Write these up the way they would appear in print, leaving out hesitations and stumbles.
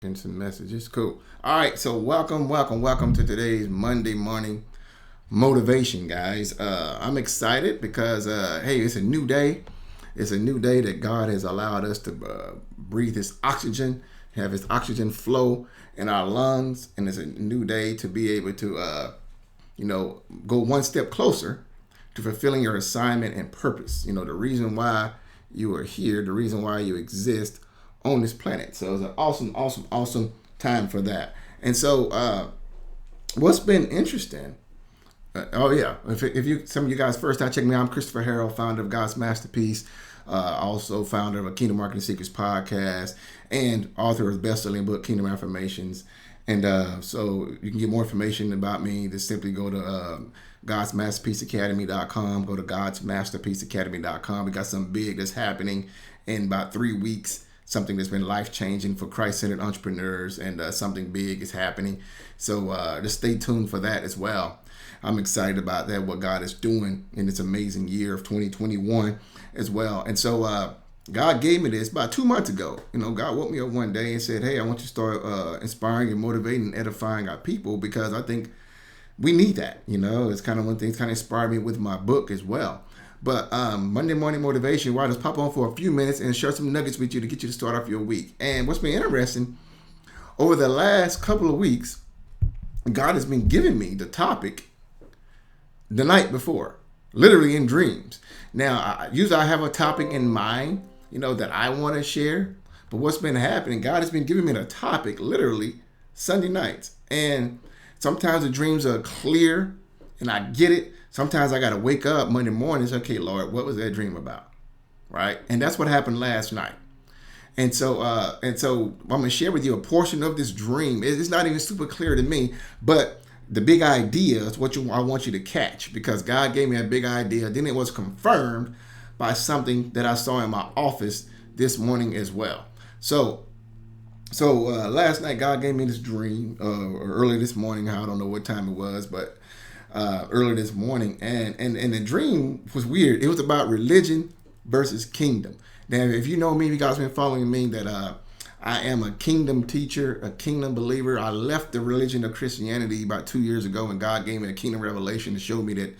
Instant messages. Cool. All right. So welcome to today's Monday morning motivation, guys. I'm excited because hey, it's a new day. It's a new day that God has allowed us to breathe His oxygen, have His oxygen flow in our lungs, and it's a new day to be able to, go one step closer to fulfilling your assignment and purpose. The reason why you are here, the reason why you exist on this planet. So it's an awesome time for that. And so, what's been interesting? If you some of you guys first time check me out, I'm Christopher Harrell, founder of God's Masterpiece, also founder of a Kingdom Marketing Secrets podcast, and author of the best-selling book Kingdom Affirmations. And so you can get more information about me. Just simply go to godsmasterpieceacademy.com. Go to godsmasterpieceacademy.com. We got something big that's happening in about 3 weeks. Something that's been life-changing for Christ-centered entrepreneurs, and something big is happening. So just stay tuned for that as well. I'm excited about that, what God is doing in this amazing year of 2021 as well. And so God gave me this about 2 months ago. God woke me up one day and said, hey, I want you to start inspiring and motivating and edifying our people, because I think we need that. It's kind of one thing that's kind of inspired me with my book as well. But Monday morning motivation, where I just pop on for a few minutes and share some nuggets with you to get you to start off your week. And what's been interesting, over the last couple of weeks, God has been giving me the topic the night before, literally in dreams. Now, usually I have a topic in mind, that I want to share. But what's been happening, God has been giving me the topic literally Sunday nights. And sometimes the dreams are clear and I get it. Sometimes I got to wake up Monday morning and say, okay, Lord, what was that dream about? Right? And that's what happened last night. And so I'm going to share with you a portion of this dream. It's not even super clear to me, but the big idea is what I want you to catch, because God gave me a big idea. Then it was confirmed by something that I saw in my office this morning as well. So last night, God gave me this dream, or early this morning. I don't know what time it was, but early this morning, and the dream was weird. It was about religion versus kingdom. Now, if you know me, you guys have been following me, that I am a kingdom teacher, a kingdom believer. I left the religion of Christianity about 2 years ago, and God gave me a kingdom revelation to show me that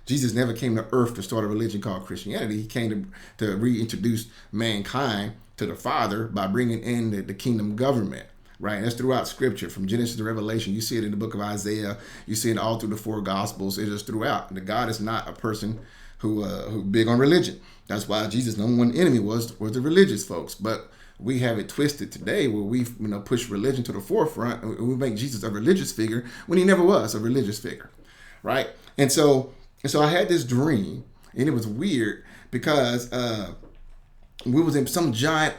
Jesus never came to earth to start a religion called Christianity. He came to reintroduce mankind to the Father by bringing in the kingdom government. Right, and that's throughout Scripture, from Genesis to Revelation. You see it in the book of Isaiah. You see it all through the 4 Gospels. It is throughout. The God is not a person who big on religion. That's why Jesus' number one enemy was the religious folks. But we have it twisted today, where we push religion to the forefront, and we make Jesus a religious figure when he never was a religious figure, right? And so I had this dream, and it was weird because we was in some giant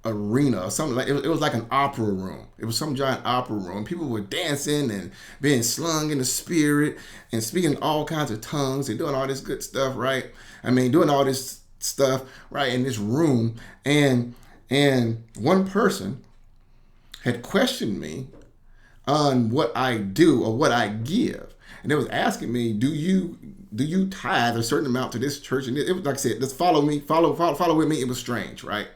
arena or something, like it was like an opera room. It was some giant opera room. People were dancing and being slung in the spirit and speaking all kinds of tongues and doing all this good stuff, right? Doing all this stuff right in this room. And one person had questioned me on what I do or what I give. And they was asking me, do you tithe a certain amount to this church? And it was like I said, just follow with me. It was strange, right?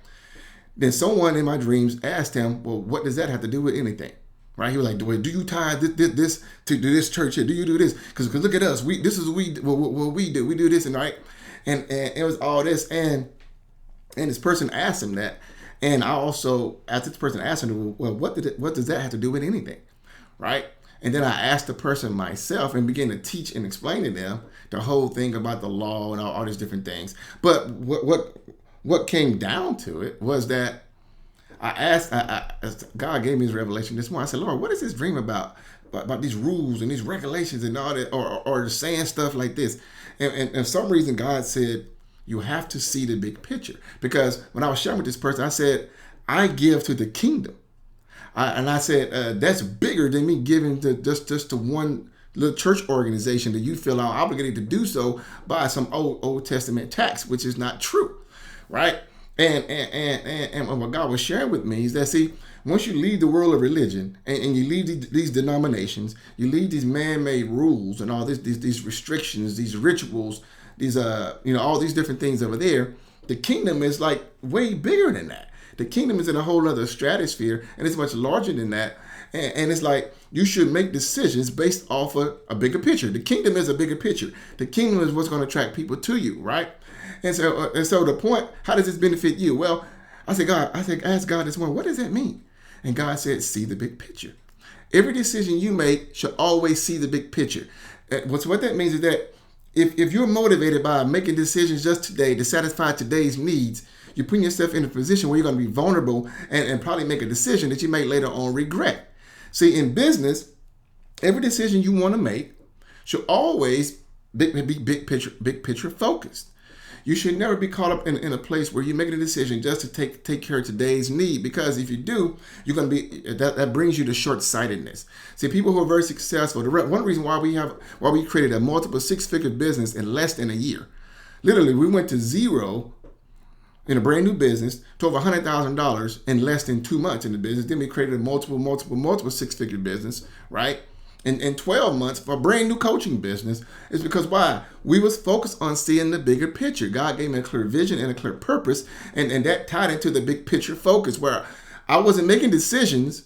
Then someone in my dreams asked him, well, what does that have to do with anything? Right? He was like, well, do you tithe this to this church here? Do you do this? Because look at us. This is what we do. We do this, and right? And it was all this. And this person asked him that. And I also, after this person asked him, well, what does that have to do with anything? Right? And then I asked the person myself and began to teach and explain to them the whole thing about the law and all these different things. But what came down to it was that I asked, God gave me his revelation this morning. I said, Lord, what is this dream about these rules and these regulations and all that, or saying stuff like this? And for some reason, God said, you have to see the big picture. Because when I was sharing with this person, I said, I give to the kingdom. I said, that's bigger than me giving to just to one little church organization that you feel obligated to do so by some Old Testament tax, which is not true. Right? And what God was sharing with me is that, see, once you leave the world of religion and you leave these denominations, you leave these man-made rules and all these restrictions, these rituals, these all these different things over there, the kingdom is like way bigger than that. The kingdom is in a whole other stratosphere, and it's much larger than that. And it's like you should make decisions based off of a bigger picture. The kingdom is a bigger picture. The kingdom is what's going to attract people to you, right? And so the point, how does this benefit you? Well, I ask God this morning, what does that mean? And God said, see the big picture. Every decision you make should always see the big picture. What that means is that if you're motivated by making decisions just today to satisfy today's needs, you're putting yourself in a position where you're going to be vulnerable and probably make a decision that you may later on regret. See, in business, every decision you want to make should always be big picture focused. You should never be caught up in a place where you're making a decision just to take care of today's need, because if you do, you're going to be that brings you to short-sightedness. See, people who are very successful, one reason why we created a multiple six-figure business in less than a year. Literally, we went to zero in a brand new business to over $100,000 in less than 2 months in the business. Then we created a multiple six-figure business, right? In 12 months for a brand new coaching business. Is because why? We was focused on seeing the bigger picture. God gave me a clear vision and a clear purpose, and that tied into the big picture focus, where I wasn't making decisions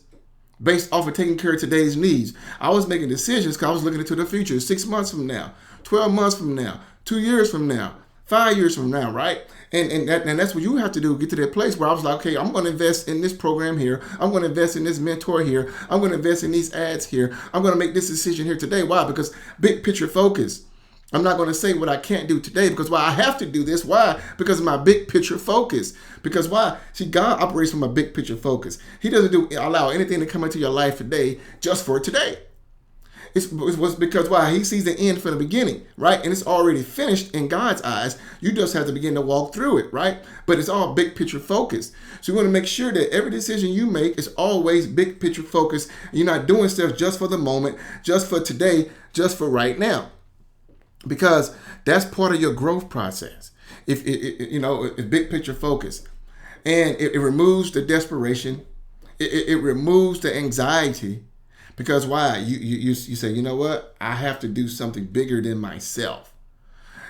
based off of taking care of today's needs. I was making decisions because I was looking into the future, 6 months from now, 12 months from now, 2 years from now, 5 years from now, right? And that's what you have to do, get to that place where I was like, okay, I'm going to invest in this program here. I'm going to invest in this mentor here. I'm going to invest in these ads here. I'm going to make this decision here today. Why? Because big picture focus. I'm not going to say what I can't do today, because why? I have to do this. Why? Because of my big picture focus. Because why? See, God operates from a big picture focus. He doesn't allow anything to come into your life today just for today. It was because why? He sees the end from the beginning, right? And it's already finished in God's eyes. You just have to begin to walk through it, right? But it's all big picture focused. So you want to make sure that every decision you make is always big picture focused. You're not doing stuff just for the moment, just for today, just for right now, because that's part of your growth process. If big picture focus, and it removes the desperation, it removes the anxiety. Because why? You say, you know what? I have to do something bigger than myself.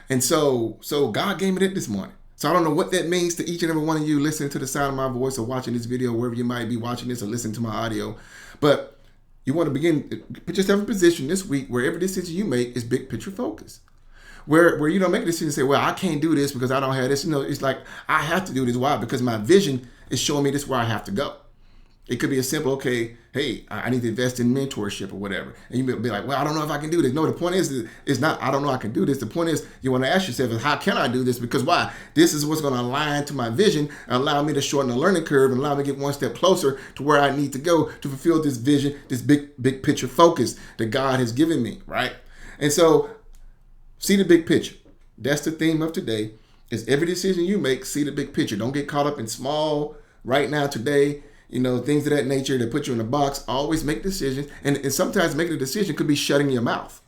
And so God gave me that this morning. So I don't know what that means to each and every one of you listening to the sound of my voice or watching this video, wherever you might be watching this or listening to my audio. But you want to begin, put yourself in a position this week where every decision you make is big picture focus. Where you don't make a decision and say, well, I can't do this because I don't have this. It's like, I have to do this. Why? Because my vision is showing me this where I have to go. It could be a simple, okay, hey, I need to invest in mentorship or whatever. And you be like, well, I don't know if I can do this. No, the point is not, I don't know I can do this. The point is you want to ask yourself, how can I do this? Because why? This is what's going to align to my vision, allow me to shorten the learning curve, and allow me to get one step closer to where I need to go to fulfill this vision, this big picture focus that God has given me, right? And so see the big picture. That's the theme of today, is every decision you make, see the big picture. Don't get caught up in small, right now, today, things of that nature that put you in a box. Always make decisions. And sometimes making a decision could be shutting your mouth.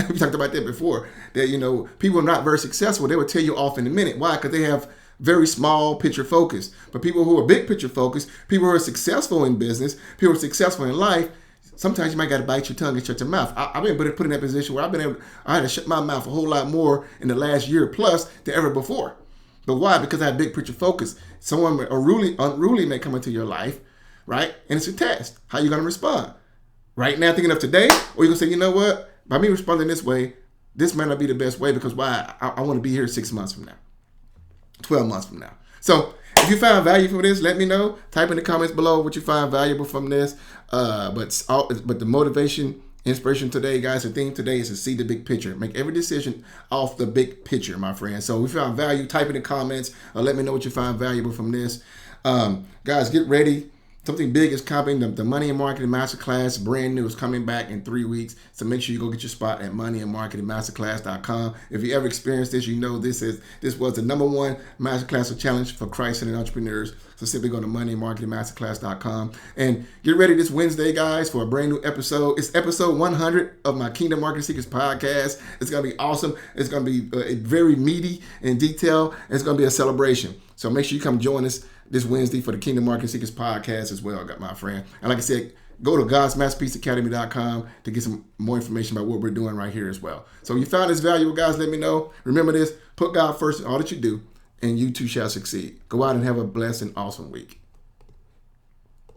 We talked about that before. That, people are not very successful. They will tell you off in a minute. Why? Because they have very small picture focus. But people who are big picture focused, people who are successful in business, people who are successful in life, sometimes you might got to bite your tongue and shut your mouth. I've been put in that position where I had to shut my mouth a whole lot more in the last year plus than ever before. But why? Because I have big picture focus. Someone unruly may come into your life, right? And it's a test. How you going to respond? Right now, thinking of today, or you going to say, you know what? By me responding this way, this might not be the best way, because why? I want to be here 6 months from now, 12 months from now. So if you found value from this, let me know. Type in the comments below what you find valuable from this. But the motivation, inspiration today, guys, the theme today is to see the big picture. Make every decision off the big picture, my friend. So if you found value, type in the comments. Let me know what you find valuable from this. Guys, get ready. Something big is coming. The Money and Marketing Masterclass, brand new, is coming back in 3 weeks. So make sure you go get your spot at moneyandmarketingmasterclass.com. If you ever experienced this, you know this was the #1 masterclass or challenge for Christ-centered entrepreneurs. So simply go to moneyandmarketingmasterclass.com and get ready this Wednesday, guys, for a brand new episode. It's episode 100 of my Kingdom Marketing Secrets podcast. It's going to be awesome. It's going to be very meaty in detail. And it's going to be a celebration. So make sure you come join us this Wednesday for the Kingdom Marketing Secrets podcast as well, my friend. And like I said, go to godsmasterpieceacademy.com to get some more information about what we're doing right here as well. So if you found this valuable, guys, let me know. Remember this, put God first in all that you do, and you too shall succeed. Go out and have a blessed and awesome week.